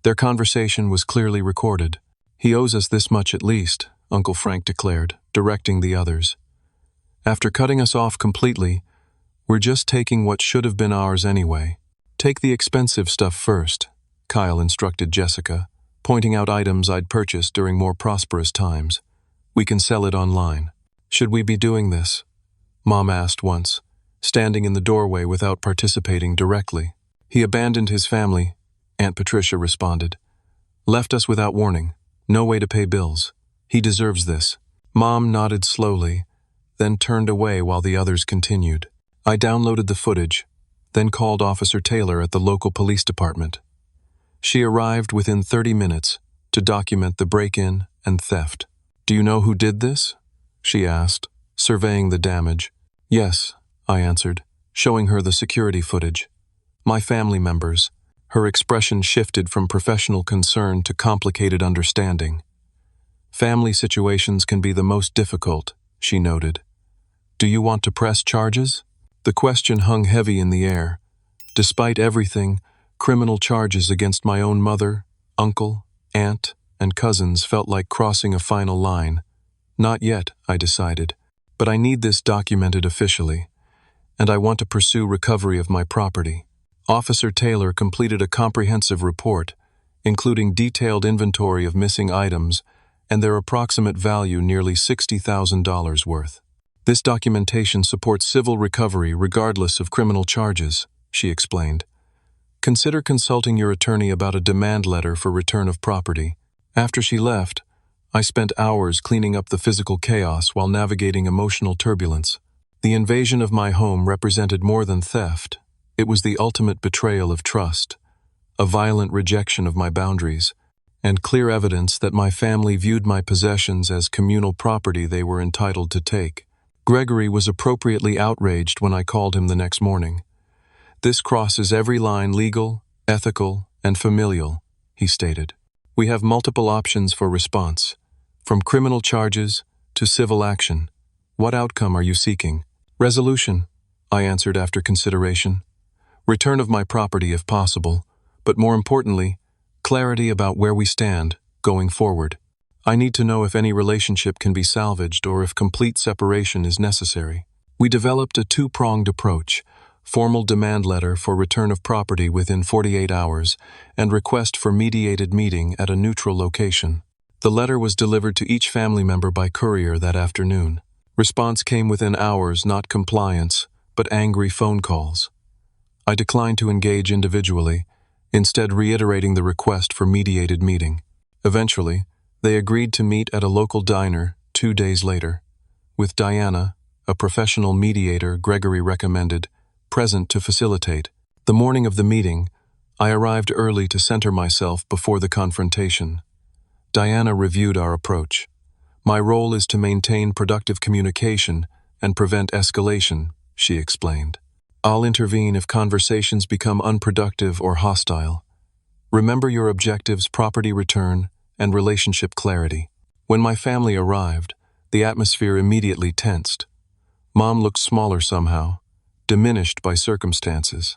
Their conversation was clearly recorded. "He owes us this much at least," Uncle Frank declared, directing the others. "After cutting us off completely, we're just taking what should have been ours anyway." "Take the expensive stuff first," Kyle instructed Jessica, pointing out items I'd purchased during more prosperous times. "We can sell it online." "Should we be doing this?" Mom asked once, standing in the doorway without participating directly. "He abandoned his family," Aunt Patricia responded. "Left us without warning. No way to pay bills. He deserves this." Mom nodded slowly, then turned away while the others continued. I downloaded the footage, then called Officer Taylor at the local police department. She arrived within 30 minutes to document the break-in and theft. "Do you know who did this?" she asked, surveying the damage. "Yes," I answered, showing her the security footage. "My family members. Her expression shifted from professional concern to complicated understanding. Family situations can be the most difficult, she noted. Do you want to press charges? The question hung heavy in the air. Despite everything, criminal charges against my own mother, uncle, aunt, and cousins felt like crossing a final line. Not yet, I decided, but I need this documented officially, and I want to pursue recovery of my property. Officer Taylor completed a comprehensive report, including detailed inventory of missing items and their approximate value nearly $60,000 worth. This documentation supports civil recovery regardless of criminal charges, she explained. Consider consulting your attorney about a demand letter for return of property. After she left, I spent hours cleaning up the physical chaos while navigating emotional turbulence. The invasion of my home represented more than theft. It was the ultimate betrayal of trust, a violent rejection of my boundaries, and clear evidence that my family viewed my possessions as communal property they were entitled to take. Gregory was appropriately outraged when I called him the next morning. This crosses every line legal, ethical, and familial, he stated. We have multiple options for response, from criminal charges to civil action. What outcome are you seeking? Resolution, I answered after consideration. Return of my property if possible, but more importantly, clarity about where we stand going forward. I need to know if any relationship can be salvaged or if complete separation is necessary. We developed a two-pronged approach: formal demand letter for return of property within 48 hours and request for mediated meeting at a neutral location. The letter was delivered to each family member by courier that afternoon. Response came within hours, not compliance, but angry phone calls. I declined to engage individually, instead reiterating the request for mediated meeting. Eventually, they agreed to meet at a local diner 2 days later, with Diana, a professional mediator Gregory recommended, present to facilitate. The morning of the meeting, I arrived early to center myself before the confrontation. Diana reviewed our approach. My role is to maintain productive communication and prevent escalation, she explained. I'll intervene if conversations become unproductive or hostile. Remember your objectives: property return and relationship clarity. When my family arrived, the atmosphere immediately tensed. Mom looked smaller somehow, diminished by circumstances.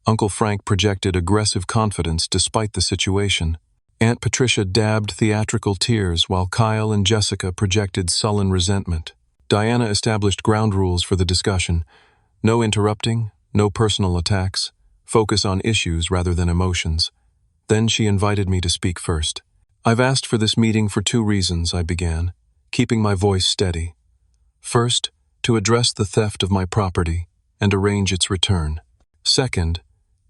Uncle Frank projected aggressive confidence despite the situation. Aunt Patricia dabbed theatrical tears while Kyle and Jessica projected sullen resentment. Diana established ground rules for the discussion: no interrupting, no personal attacks, focus on issues rather than emotions. Then she invited me to speak first. I've asked for this meeting for 2 reasons, I began, keeping my voice steady. First, to address the theft of my property and arrange its return. Second,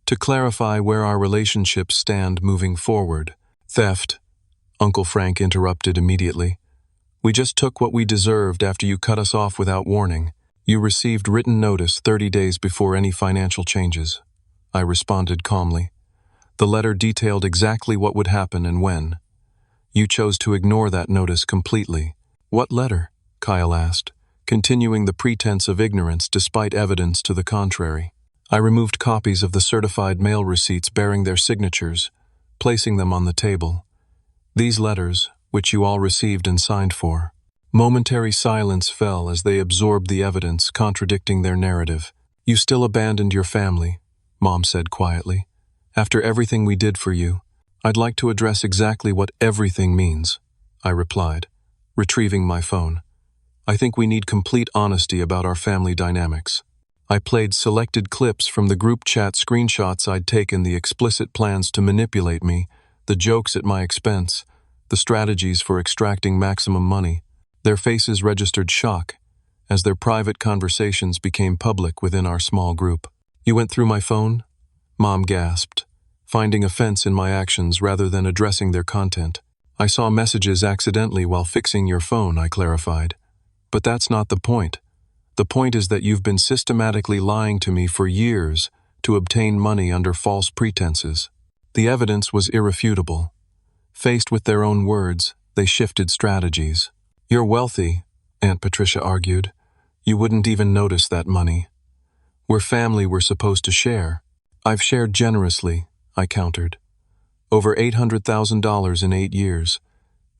to clarify where our relationships stand moving forward. Theft, Uncle Frank interrupted immediately. We just took what we deserved after you cut us off without warning. You received written notice 30 days before any financial changes. I responded calmly. The letter detailed exactly what would happen and when. You chose to ignore that notice completely. What letter? Kyle asked, continuing the pretense of ignorance despite evidence to the contrary. I removed copies of the certified mail receipts bearing their signatures, placing them on the table. These letters, which you all received and signed for. Momentary silence fell as they absorbed the evidence contradicting their narrative. You still abandoned your family, Mom said quietly. After everything we did for you, I'd like to address exactly what everything means, I replied, retrieving my phone. I think we need complete honesty about our family dynamics. I played selected clips from the group chat screenshots I'd taken, the explicit plans to manipulate me, the jokes at my expense, the strategies for extracting maximum money. Their faces registered shock as their private conversations became public within our small group. You went through my phone? Mom gasped, finding offense in my actions rather than addressing their content. I saw messages accidentally while fixing your phone, I clarified. But that's not the point. The point is that you've been systematically lying to me for years to obtain money under false pretenses. The evidence was irrefutable. Faced with their own words, they shifted strategies. You're wealthy, Aunt Patricia argued. You wouldn't even notice that money. We're family, we're supposed to share. I've shared generously, I countered. Over $800,000 in 8 years.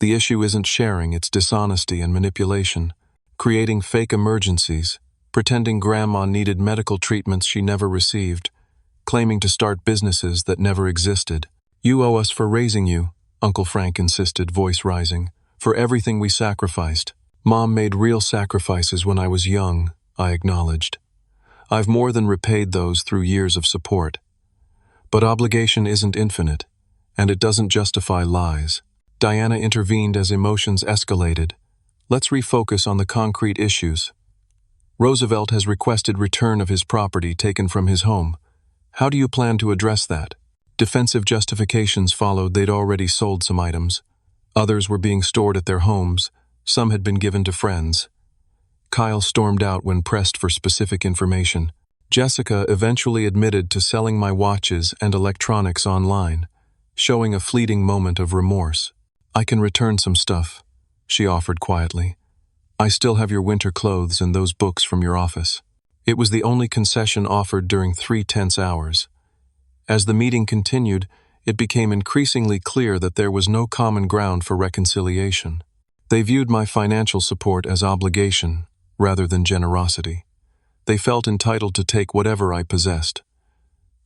The issue isn't sharing, it's dishonesty and manipulation. Creating fake emergencies, pretending Grandma needed medical treatments she never received, claiming to start businesses that never existed. You owe us for raising you, Uncle Frank insisted, voice rising, for everything we sacrificed. Mom made real sacrifices when I was young, I acknowledged. I've more than repaid those through years of support. But obligation isn't infinite, and it doesn't justify lies. Diana intervened as emotions escalated. Let's refocus on the concrete issues. Roosevelt has requested return of his property taken from his home. How do you plan to address that? Defensive justifications followed. They'd already sold some items. Others were being stored at their homes. Some had been given to friends. Kyle stormed out when pressed for specific information. Jessica eventually admitted to selling my watches and electronics online, showing a fleeting moment of remorse. I can return some stuff, she offered quietly. I still have your winter clothes and those books from your office. It was the only concession offered during 3 tense hours. As the meeting continued, it became increasingly clear that there was no common ground for reconciliation. They viewed my financial support as obligation rather than generosity. They felt entitled to take whatever I possessed.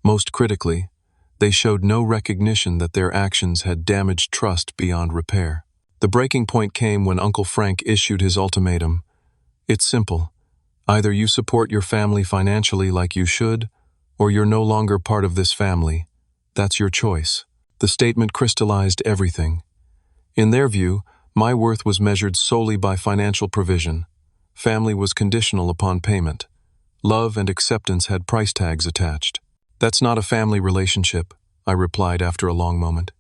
Most critically, they showed no recognition that their actions had damaged trust beyond repair. The breaking point came when Uncle Frank issued his ultimatum. It's simple. Either you support your family financially like you should, or you're no longer part of this family. That's your choice. The statement crystallized everything. In their view, my worth was measured solely by financial provision. Family was conditional upon payment. Love and acceptance had price tags attached. That's not a family relationship, I replied after a long moment.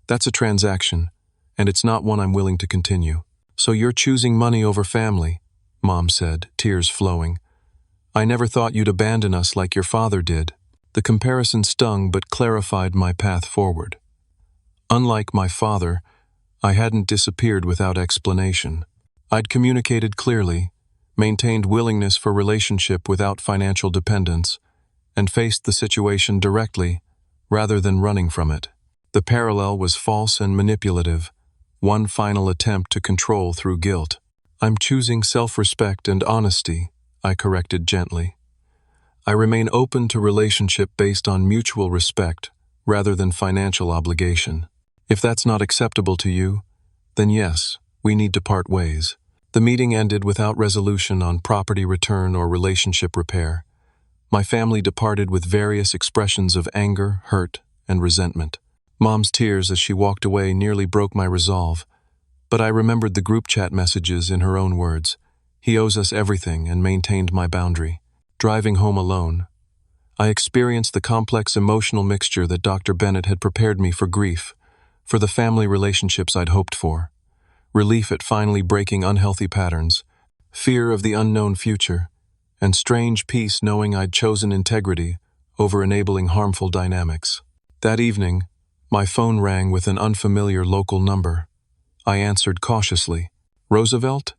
That's a transaction, and it's not one I'm willing to continue. So you're choosing money over family, Mom said, tears flowing. I never thought you'd abandon us like your father did. The comparison stung but clarified my path forward. Unlike my father, I hadn't disappeared without explanation. I'd communicated clearly, maintained willingness for relationship without financial dependence, and faced the situation directly, rather than running from it. The parallel was false and manipulative, one final attempt to control through guilt. I'm choosing self-respect and honesty, I corrected gently. I remain open to relationship based on mutual respect, rather than financial obligation. If that's not acceptable to you, then yes, we need to part ways. The meeting ended without resolution on property return or relationship repair. My family departed with various expressions of anger, hurt, and resentment. Mom's tears as she walked away nearly broke my resolve, but I remembered the group chat messages in her own words. He owes us everything, and maintained my boundary. Driving home alone, I experienced the complex emotional mixture that Dr. Bennett had prepared me for grief, for the family relationships I'd hoped for, relief at finally breaking unhealthy patterns, fear of the unknown future, and strange peace knowing I'd chosen integrity over enabling harmful dynamics. That evening, my phone rang with an unfamiliar local number. I answered cautiously. Roosevelt?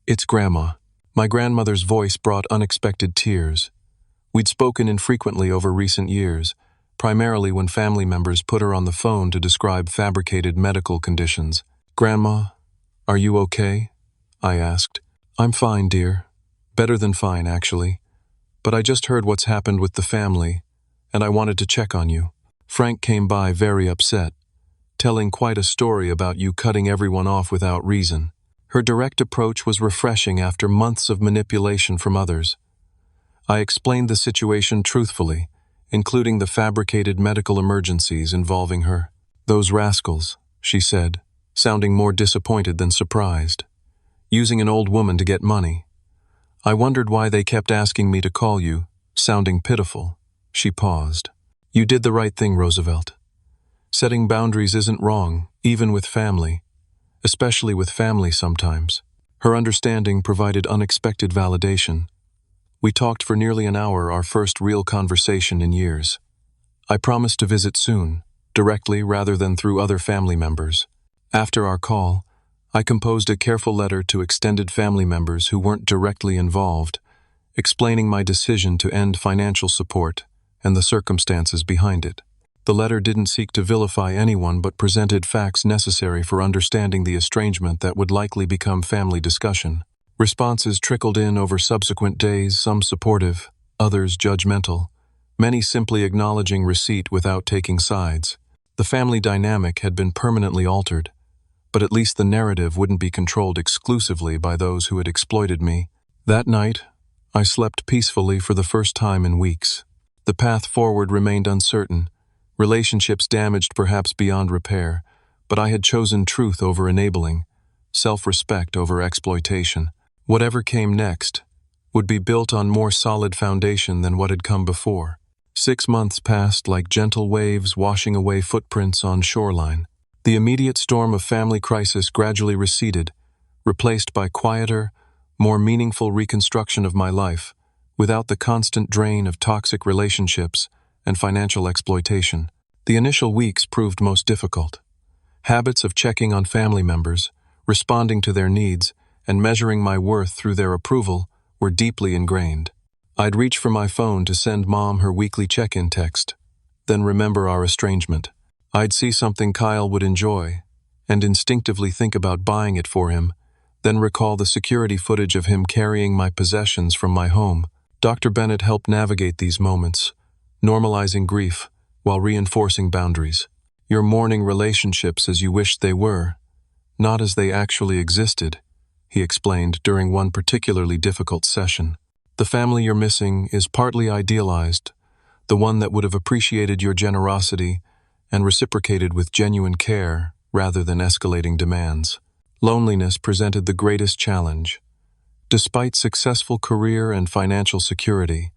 It's Grandma. My grandmother's voice brought unexpected tears. We'd spoken infrequently over recent years, primarily when family members put her on the phone to describe fabricated medical conditions. Grandma, are you okay? I asked. I'm fine, dear. Better than fine, actually. But I just heard what's happened with the family, and I wanted to check on you. Frank came by very upset, telling quite a story about you cutting everyone off without reason. Her direct approach was refreshing after months of manipulation from others. I explained the situation truthfully, including the fabricated medical emergencies involving her. Those rascals, she said, sounding more disappointed than surprised. Using an old woman to get money. I wondered why they kept asking me to call you, sounding pitiful. She paused. You did the right thing, Roosevelt. Setting boundaries isn't wrong, even with family. Especially with family sometimes. Her understanding provided unexpected validation. We talked for nearly an hour, our first real conversation in years. I promised to visit soon, directly rather than through other family members. After our call, I composed a careful letter to extended family members who weren't directly involved, explaining my decision to end financial support and the circumstances behind it. The letter didn't seek to vilify anyone but presented facts necessary for understanding the estrangement that would likely become family discussion. Responses trickled in over subsequent days, some supportive, others judgmental, many simply acknowledging receipt without taking sides. The family dynamic had been permanently altered, but at least the narrative wouldn't be controlled exclusively by those who had exploited me. That night, I slept peacefully for the first time in weeks. The path forward remained uncertain, relationships damaged perhaps beyond repair, but I had chosen truth over enabling, self-respect over exploitation. Whatever came next would be built on more solid foundation than what had come before. 6 months passed like gentle waves washing away footprints on shoreline. The immediate storm of family crisis gradually receded, replaced by quieter, more meaningful reconstruction of my life, without the constant drain of toxic relationships and financial exploitation. The initial weeks proved most difficult. Habits of checking on family members, responding to their needs, and measuring my worth through their approval were deeply ingrained. I'd reach for my phone to send Mom her weekly check-in text, then remember our estrangement. I'd see something Kyle would enjoy, and instinctively think about buying it for him, then recall the security footage of him carrying my possessions from my home. Dr. Bennett helped navigate these moments, normalizing grief while reinforcing boundaries. You're mourning relationships as you wished they were, not as they actually existed, he explained during one particularly difficult session. The family you're missing is partly idealized, the one that would have appreciated your generosity and reciprocated with genuine care rather than escalating demands. Loneliness presented the greatest challenge. Despite successful career and financial security,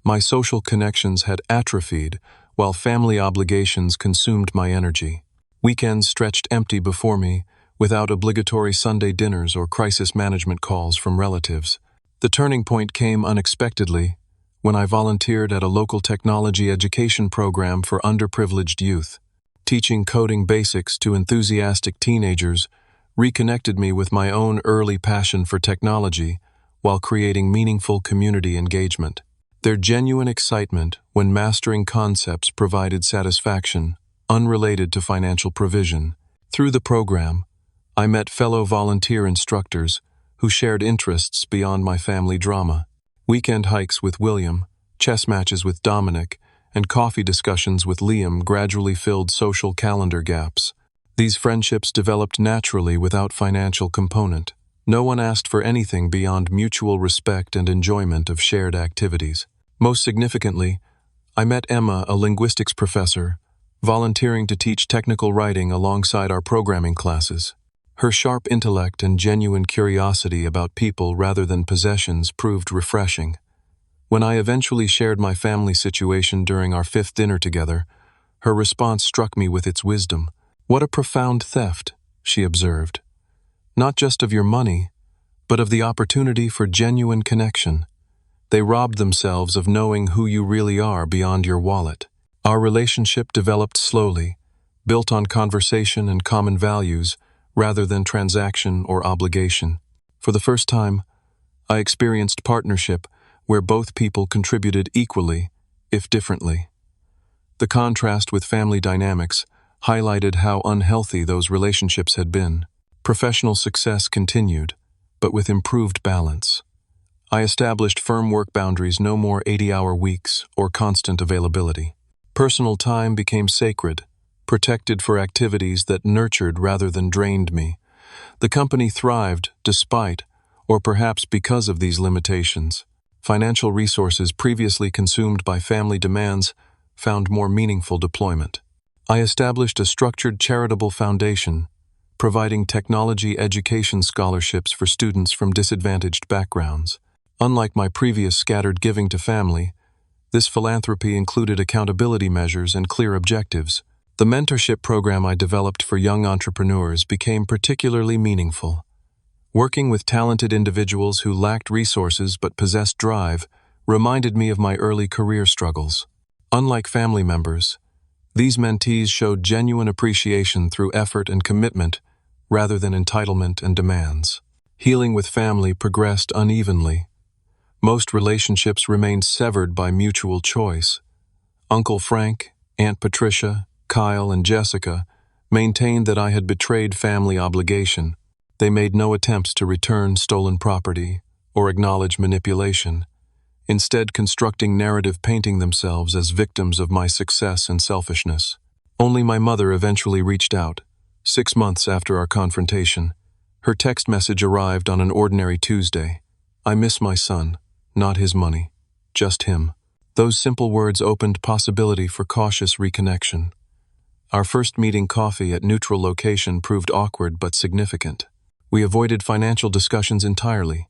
my social connections had atrophied while family obligations consumed my energy. Weekends stretched empty before me, without obligatory Sunday dinners or crisis management calls from relatives. The turning point came unexpectedly when I volunteered at a local technology education program for underprivileged youth. Teaching coding basics to enthusiastic teenagers reconnected me with my own early passion for technology while creating meaningful community engagement. Their genuine excitement when mastering concepts provided satisfaction, unrelated to financial provision. Through the program, I met fellow volunteer instructors who shared interests beyond my family drama. Weekend hikes with William, chess matches with Dominic, and coffee discussions with Liam gradually filled social calendar gaps. These friendships developed naturally without financial component. No one asked for anything beyond mutual respect and enjoyment of shared activities. Most significantly, I met Emma, a linguistics professor, volunteering to teach technical writing alongside our programming classes. Her sharp intellect and genuine curiosity about people rather than possessions proved refreshing. When I eventually shared my family situation during our 5th dinner together, her response struck me with its wisdom. "What a profound theft," she observed. "Not just of your money, but of the opportunity for genuine connection. They robbed themselves of knowing who you really are beyond your wallet." Our relationship developed slowly, built on conversation and common values, rather than transaction or obligation. For the first time, I experienced partnership where both people contributed equally, if differently. The contrast with family dynamics highlighted how unhealthy those relationships had been. Professional success continued, but with improved balance. I established firm work boundaries, no more 80-hour weeks or constant availability. Personal time became sacred, protected for activities that nurtured rather than drained me. The company thrived despite, or perhaps because of these limitations. Financial resources previously consumed by family demands found more meaningful deployment. I established a structured charitable foundation, providing technology education scholarships for students from disadvantaged backgrounds. Unlike my previous scattered giving to family, this philanthropy included accountability measures and clear objectives. The mentorship program I developed for young entrepreneurs became particularly meaningful. Working with talented individuals who lacked resources but possessed drive reminded me of my early career struggles. Unlike family members, these mentees showed genuine appreciation through effort and commitment rather than entitlement and demands. Healing with family progressed unevenly. Most relationships remained severed by mutual choice. Uncle Frank, Aunt Patricia, Kyle, and Jessica maintained that I had betrayed family obligation. They made no attempts to return stolen property or acknowledge manipulation, instead constructing narrative painting themselves as victims of my success and selfishness. Only my mother eventually reached out, 6 months after our confrontation. Her text message arrived on an ordinary Tuesday. "I miss my son, not his money, just him." Those simple words opened possibility for cautious reconnection. Our first meeting coffee at neutral location proved awkward but significant. We avoided financial discussions entirely,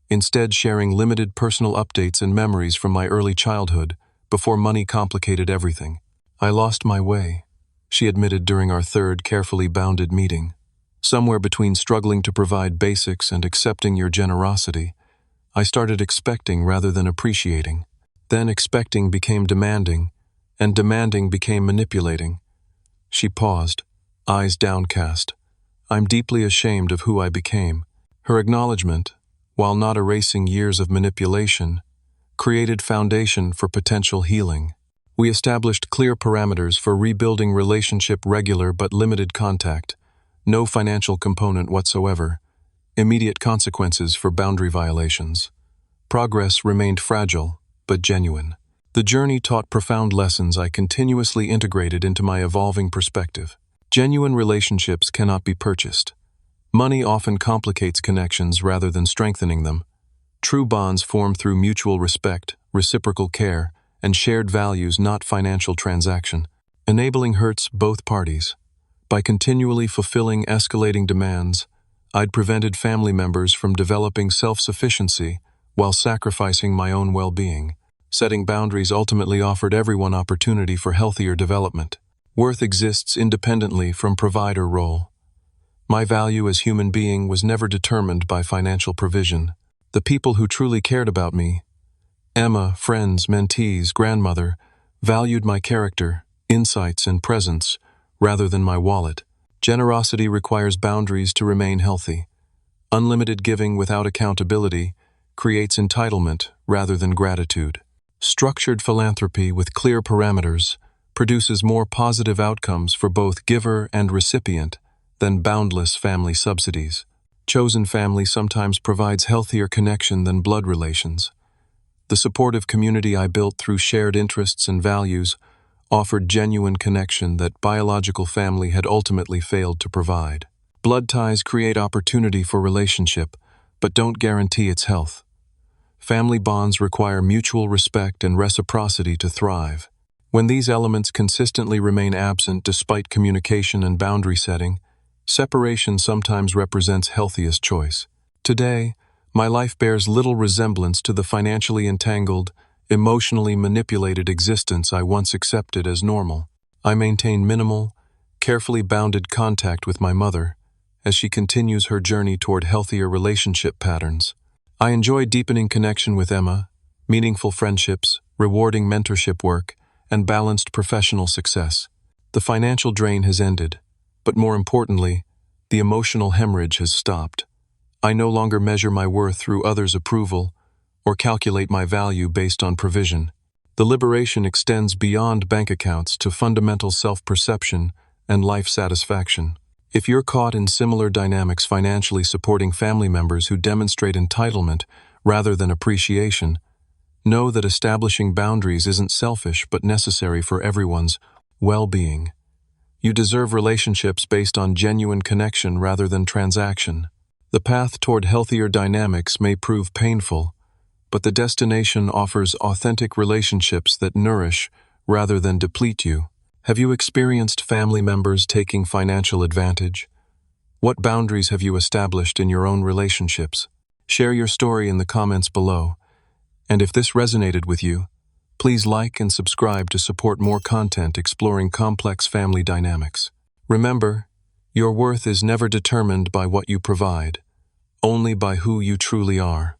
instead sharing limited personal updates and memories from my early childhood before money complicated everything. "I lost my way," she admitted during our third carefully bounded meeting. "Somewhere between struggling to provide basics and accepting your generosity, I started expecting rather than appreciating. Then expecting became demanding, and demanding became manipulating." She paused, eyes downcast. "I'm deeply ashamed of who I became." Her acknowledgement, while not erasing years of manipulation, created foundation for potential healing. We established clear parameters for rebuilding relationship: regular but limited contact, no financial component whatsoever, immediate consequences for boundary violations. Progress remained fragile, but genuine. The journey taught profound lessons I continuously integrated into my evolving perspective. Genuine relationships cannot be purchased. Money often complicates connections rather than strengthening them. True bonds form through mutual respect, reciprocal care, and shared values, not financial transaction. Enabling hurts both parties. By continually fulfilling escalating demands, I'd prevented family members from developing self-sufficiency while sacrificing my own well-being. Setting boundaries ultimately offered everyone opportunity for healthier development. Worth exists independently from provider role. My value as human being was never determined by financial provision. The people who truly cared about me, Emma, friends, mentees, grandmother, valued my character, insights, and presence rather than my wallet. Generosity requires boundaries to remain healthy. Unlimited giving without accountability creates entitlement rather than gratitude. Structured philanthropy with clear parameters produces more positive outcomes for both giver and recipient than boundless family subsidies. Chosen family sometimes provides healthier connection than blood relations. The supportive community I built through shared interests and values offered genuine connection that biological family had ultimately failed to provide. Blood ties create opportunity for relationship, but don't guarantee its health. Family bonds require mutual respect and reciprocity to thrive. When these elements consistently remain absent despite communication and boundary setting, separation sometimes represents healthiest choice. Today, my life bears little resemblance to the financially entangled, emotionally manipulated existence I once accepted as normal. I maintain minimal, carefully bounded contact with my mother as she continues her journey toward healthier relationship patterns. I enjoy deepening connection with Emma, meaningful friendships, rewarding mentorship work, and balanced professional success. The financial drain has ended, but more importantly, the emotional hemorrhage has stopped. I no longer measure my worth through others' approval or calculate my value based on provision. The liberation extends beyond bank accounts to fundamental self-perception and life satisfaction. If you're caught in similar dynamics, financially supporting family members who demonstrate entitlement rather than appreciation, know that establishing boundaries isn't selfish but necessary for everyone's well-being. You deserve relationships based on genuine connection rather than transaction. The path toward healthier dynamics may prove painful, but the destination offers authentic relationships that nourish rather than deplete you. Have you experienced family members taking financial advantage? What boundaries have you established in your own relationships? Share your story in the comments below. And if this resonated with you, please like and subscribe to support more content exploring complex family dynamics. Remember, your worth is never determined by what you provide, only by who you truly are.